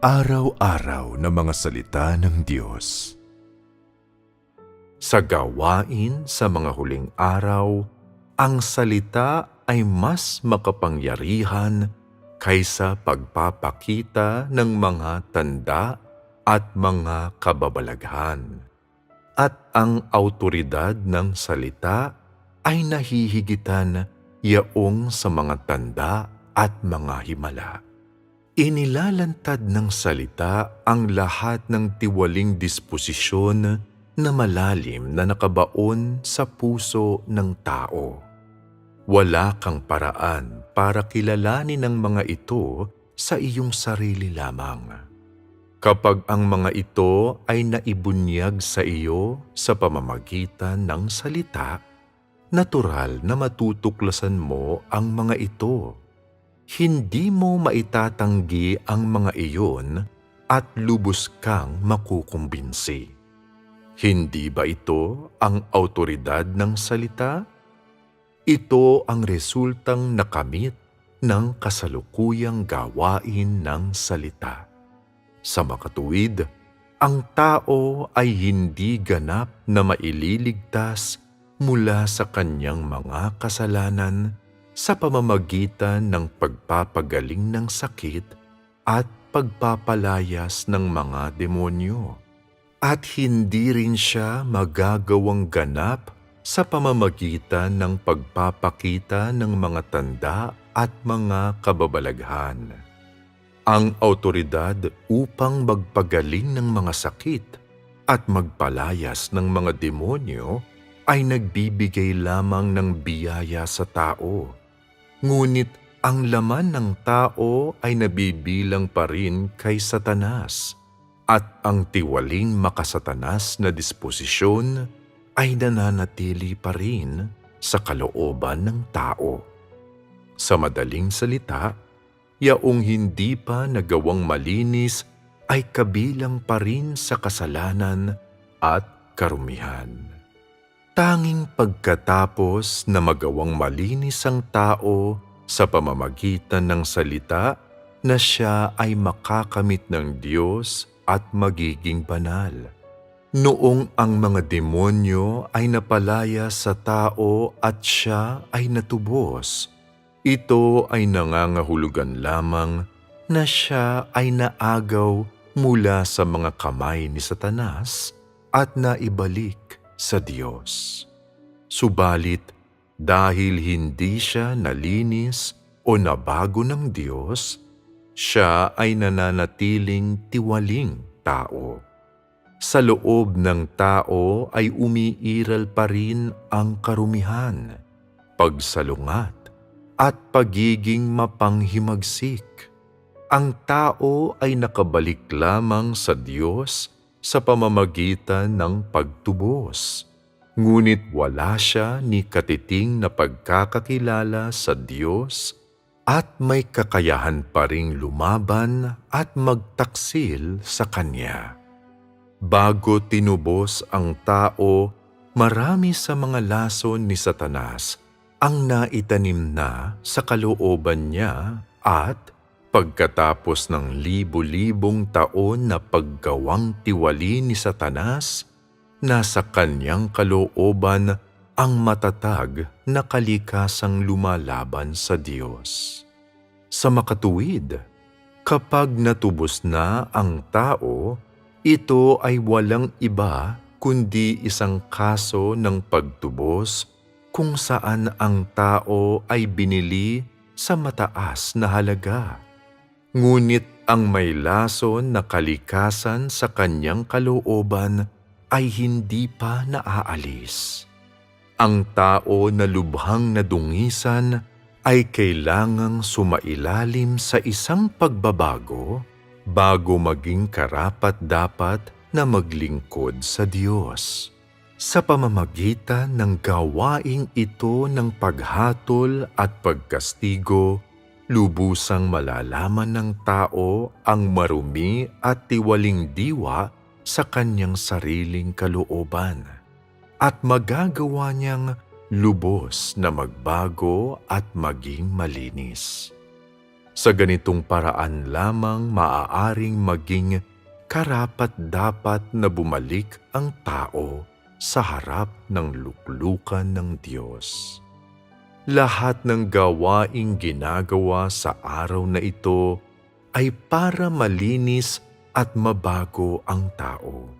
Araw-araw na mga salita ng Diyos. Sa gawain sa mga huling araw, ang salita ay mas makapangyarihan kaysa pagpapakita ng mga tanda at mga kababalaghan. At ang awtoridad ng salita ay nahihigitan yaong sa mga tanda at mga himala. Inilalantad ng salita ang lahat ng tiwaling disposisyon na malalim na nakabaon sa puso ng tao. Wala kang paraan para kilalanin ang mga ito sa iyong sarili lamang. Kapag ang mga ito ay naibunyag sa iyo sa pamamagitan ng salita, natural na matutuklasan mo ang mga ito. Hindi mo maitatanggi ang mga iyon at lubos kang makukumbinsi. Hindi ba ito ang awtoridad ng salita? Ito ang resultang nakamit ng kasalukuyang gawain ng salita. Sa makatuwid, ang tao ay hindi ganap na maililigtas mula sa kanyang mga kasalanan sa pamamagitan ng pagpapagaling ng sakit at pagpapalayas ng mga demonyo. At hindi rin siya magagawang ganap sa pamamagitan ng pagpapakita ng mga tanda at mga kababalaghan. Ang awtoridad upang magpagaling ng mga sakit at magpalayas ng mga demonyo ay nagbibigay lamang ng biyaya sa tao. Ngunit ang laman ng tao ay nabibilang pa rin kay Satanas at ang tiwaling makasatanas na disposisyon ay nananatili pa rin sa kalooban ng tao. Sa madaling salita, yaong hindi pa nagawang malinis ay kabilang pa rin sa kasalanan at karumihan. Tanging pagkatapos na magawang malinis ang tao sa pamamagitan ng salita na siya ay makakamit ng Diyos at magiging banal. Noong ang mga demonyo ay napalaya sa tao at siya ay natubos, ito ay nangangahulugan lamang na siya ay naagaw mula sa mga kamay ni Satanas at naibalik sa Diyos. Subalit, dahil hindi siya nalinis o nabago ng Diyos, siya ay nananatiling tiwaling tao. Sa loob ng tao ay umiiral pa rin ang karumihan, pagsalungat, at pagiging mapanghimagsik. Ang tao ay nakabalik lamang sa Diyos sa pamamagitan ng pagtubos. Ngunit wala siya ni katiting na pagkakakilala sa Diyos at may kakayahan pa ring lumaban at magtaksil sa Kanya. Bago tinubos ang tao, marami sa mga lason ni Satanas ang naitanim na sa kalooban niya at pagkatapos ng libo-libong taon na paggawang tiwali ni Satanas, nasa kanyang kalooban ang matatag na kalikasang lumalaban sa Diyos. Sa makatuwid, kapag natubos na ang tao, ito ay walang iba kundi isang kaso ng pagtubos kung saan ang tao ay binili sa mataas na halaga. Ngunit ang may lason na kalikasan sa kanyang kalooban ay hindi pa naaalis. Ang tao na lubhang nadungisan ay kailangang sumailalim sa isang pagbabago bago maging karapat-dapat na maglingkod sa Diyos. Sa pamamagitan ng gawaing ito ng paghatol at pagkastigo, lubusang malalaman ng tao ang marumi at tiwaling diwa sa kanyang sariling kalooban at magagawa niyang lubos na magbago at maging malinis. Sa ganitong paraan lamang maaaring maging karapat-dapat na bumalik ang tao sa harap ng luklukan ng Diyos. Lahat ng gawaing ginagawa sa araw na ito ay para malinis at mabago ang tao.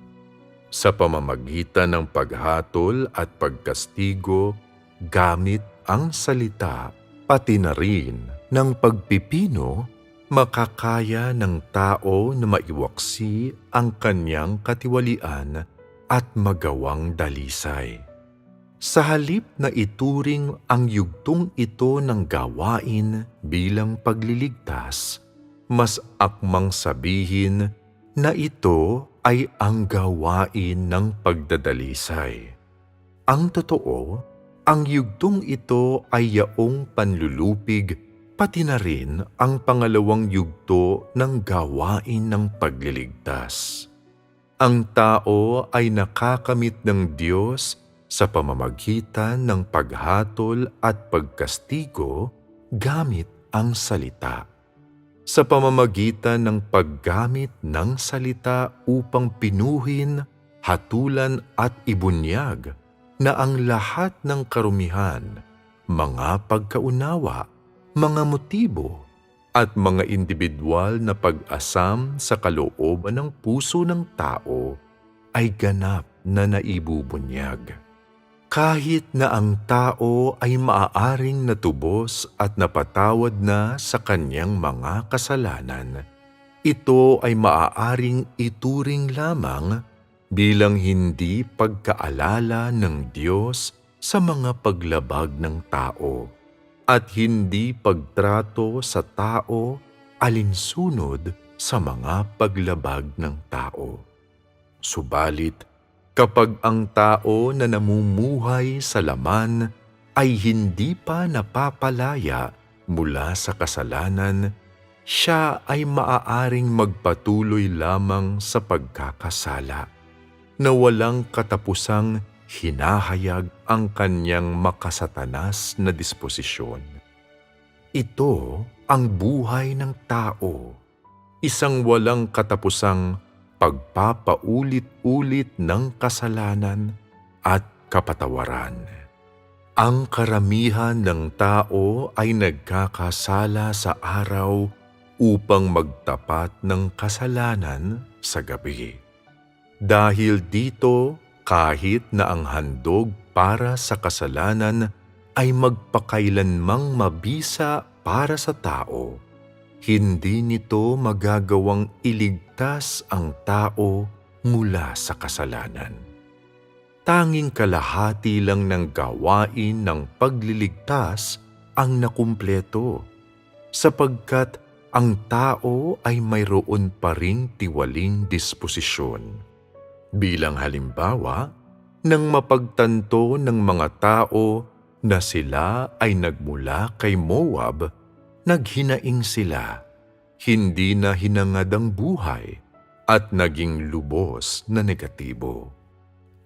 Sa pamamagitan ng paghatol at pagkastigo gamit ang salita, pati na rin ng pagpipino, makakaya ng tao na maiwaksi ang kanyang katiwalian at magawang dalisay. Sa halip na ituring ang yugtong ito ng gawain bilang pagliligtas, mas akmang sabihin na ito ay ang gawain ng pagdadalisay. Ang totoo, ang yugtong ito ay yaong panlulupig, pati na rin ang pangalawang yugto ng gawain ng pagliligtas. Ang tao ay nakakamit ng Diyos sa pamamagitan ng paghatol at pagkastigo gamit ang salita. Sa pamamagitan ng paggamit ng salita upang pinuhin, hatulan at ibunyag na ang lahat ng karumihan, mga pagkaunawa, mga motibo, at mga individual na pag-asam sa kalooban ng puso ng tao ay ganap na naibubunyag. Kahit na ang tao ay maaaring natubos at napatawad na sa kanyang mga kasalanan, ito ay maaaring ituring lamang bilang hindi pagkaalala ng Diyos sa mga paglabag ng tao at hindi pagtrato sa tao alinsunod sa mga paglabag ng tao. Subalit, kapag ang tao na namumuhay sa laman ay hindi pa napapalaya mula sa kasalanan, siya ay maaaring magpatuloy lamang sa pagkakasala, na walang katapusang hinahayag ang kanyang makasatanas na disposisyon. Ito ang buhay ng tao, isang walang katapusang pagpapaulit-ulit ng kasalanan at kapatawaran. Ang karamihan ng tao ay nagkakasala sa araw upang magtapat ng kasalanan sa gabi. Dahil dito, kahit na ang handog para sa kasalanan ay magpakailanmang mabisa para sa tao, hindi nito magagawang iligtas ang tao mula sa kasalanan. Tanging kalahati lang ng gawain ng pagliligtas ang nakumpleto, sapagkat ang tao ay mayroon pa ring tiwaling disposisyon. Bilang halimbawa, nang mapagtanto ng mga tao na sila ay nagmula kay Moab, naghinaing sila, hindi na hinangad ang buhay at naging lubos na negatibo.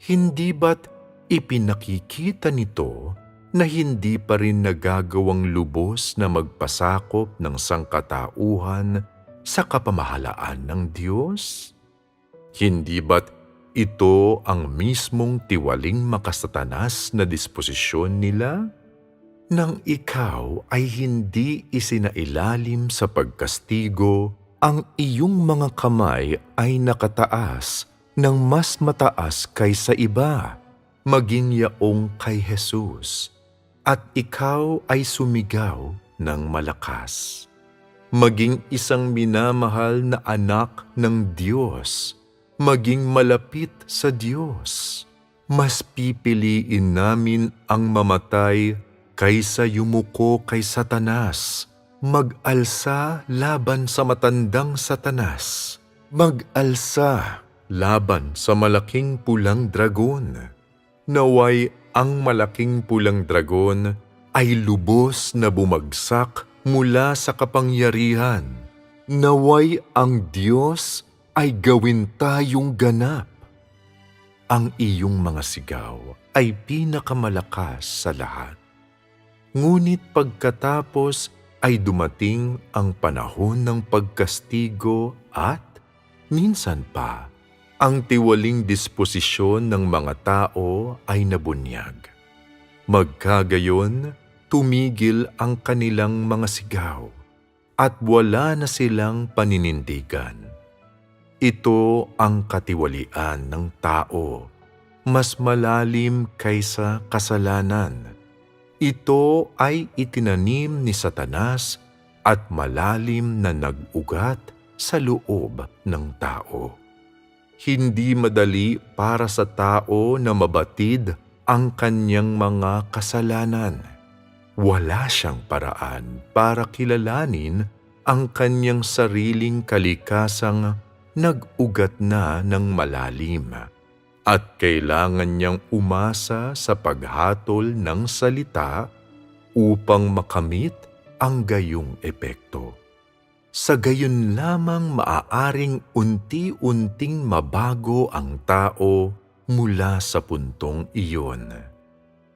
Hindi ba't ipinakikita nito na hindi pa rin nagagawang lubos na magpasakop ng sangkatauhan sa kapamahalaan ng Diyos? Hindi ba't ito ang mismong tiwaling makasatanas na disposisyon nila? Nang ikaw ay hindi isinailalim sa pagkastigo, ang iyong mga kamay ay nakataas ng mas mataas kaysa iba, maging yaong kay Jesus, at ikaw ay sumigaw ng malakas. Maging isang minamahal na anak ng Diyos, maging malapit sa Diyos. Mas pipiliin namin ang mamatay kaysa yumuko kay Satanas, mag-alsa laban sa matandang Satanas, mag-alsa laban sa malaking pulang dragon. Naway ang malaking pulang dragon ay lubos na bumagsak mula sa kapangyarihan. Naway ang Diyos ay gawin tayong ganap. Ang iyong mga sigaw ay pinakamalakas sa lahat. Ngunit pagkatapos ay dumating ang panahon ng pagkastigo at, minsan pa, ang tiwaling disposisyon ng mga tao ay nabunyag. Magkagayon, tumigil ang kanilang mga sigaw at wala na silang paninindigan. Ito ang katiwalian ng tao, mas malalim kaysa kasalanan. Ito ay itinanim ni Satanas at malalim na nag-ugat sa loob ng tao. Hindi madali para sa tao na mabatid ang kanyang mga kasalanan. Wala siyang paraan para kilalanin ang kanyang sariling kalikasang nag-ugat na ng malalim, at kailangan niyang umasa sa paghatol ng salita upang makamit ang gayong epekto. Sa gayon lamang maaaring unti-unting mabago ang tao mula sa puntong iyon.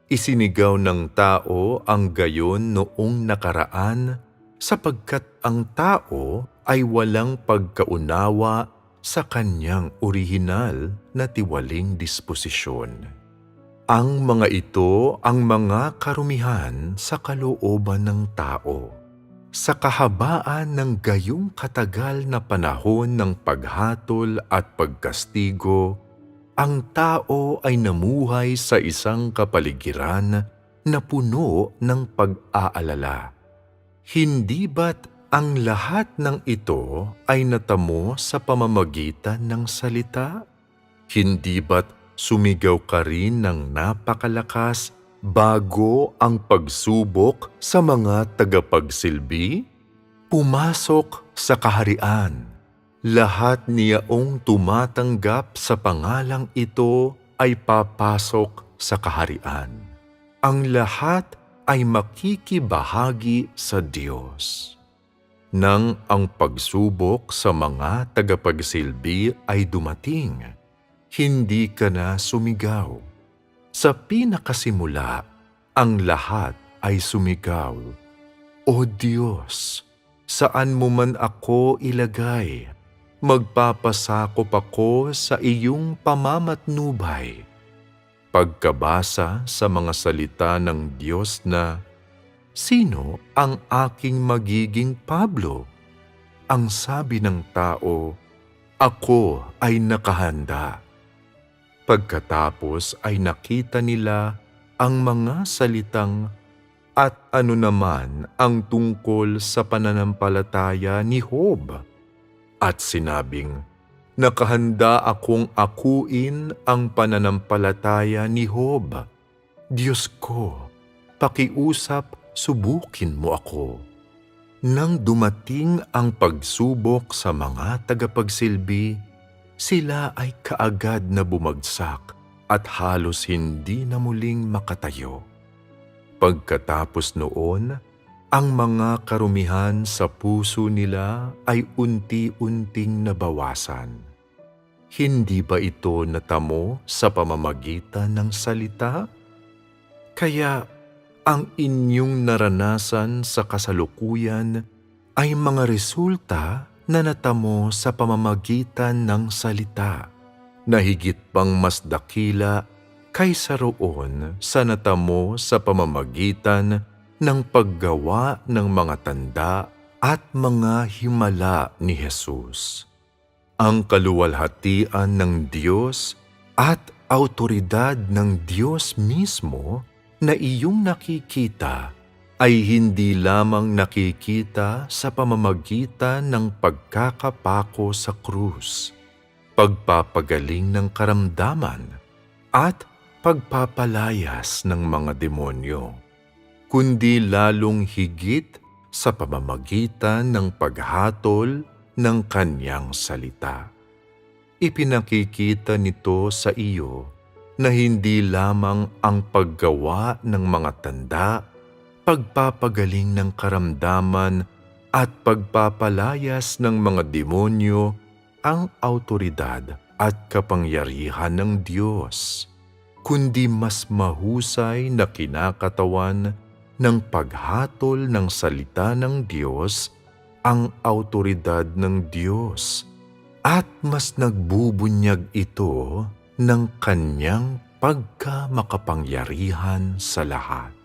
Isinigaw ng tao ang gayon noong nakaraan sapagkat ang tao ay walang pagkaunawa sa kanyang orihinal na tiwaling disposisyon. Ang mga ito ang mga karumihan sa kalooban ng tao. Sa kahabaan ng gayong katagal na panahon ng paghatol at pagkastigo, ang tao ay namuhay sa isang kapaligiran na puno ng pag-aalala. Hindi ba't ang lahat ng ito ay natamo sa pamamagitan ng salita? Hindi ba't sumigaw ka rin ng napakalakas bago ang pagsubok sa mga tagapagsilbi? Pumasok sa kaharian. Lahat niyaong tumatanggap sa pangalang ito ay papasok sa kaharian. Ang lahat ay makikibahagi sa Diyos. Nang ang pagsubok sa mga tagapagsilbi ay dumating, hindi ka na sumigaw. Sa pinakasimula, ang lahat ay sumigaw, "O Diyos, saan mo man ako ilagay? Magpapasakop ako sa iyong pamamatnubay." Pagkabasa sa mga salita ng Diyos na, "Sino ang aking magiging Pablo?" Ang sabi ng tao, "Ako ay nakahanda." Pagkatapos ay nakita nila ang mga salitang, "At ano naman ang tungkol sa pananampalataya ni Job?" At sinabing, "Nakahanda akong akuin ang pananampalataya ni Job. Diyos ko, pakiusap, subukin mo ako." Nang dumating ang pagsubok sa mga tagapagsilbi, sila ay kaagad na bumagsak at halos hindi na muling makatayo. Pagkatapos noon, ang mga karumihan sa puso nila ay unti-unting nabawasan. Hindi ba ito natamo sa pamamagitan ng salita? Kaya ang inyong naranasan sa kasalukuyan ay mga resulta na natamo sa pamamagitan ng salita, na higit pang mas dakila kaysa roon sa natamo sa pamamagitan ng paggawa ng mga tanda at mga himala ni Jesus. Ang kaluwalhatian ng Diyos at awtoridad ng Diyos mismo na iyong nakikita ay hindi lamang nakikita sa pamamagitan ng pagkakapako sa krus, pagpapagaling ng karamdaman, at pagpapalayas ng mga demonyo, kundi lalong higit sa pamamagitan ng paghatol ng kanyang salita. Ipinakikita nito sa iyo na hindi lamang ang paggawa ng mga tanda, pagpapagaling ng karamdaman at pagpapalayas ng mga demonyo ang awtoridad at kapangyarihan ng Diyos, kundi mas mahusay na kinakatawan ng paghatol ng salita ng Diyos ang awtoridad ng Diyos at mas nagbubunyag ito ng kanyang pagkamakapangyarihan sa lahat.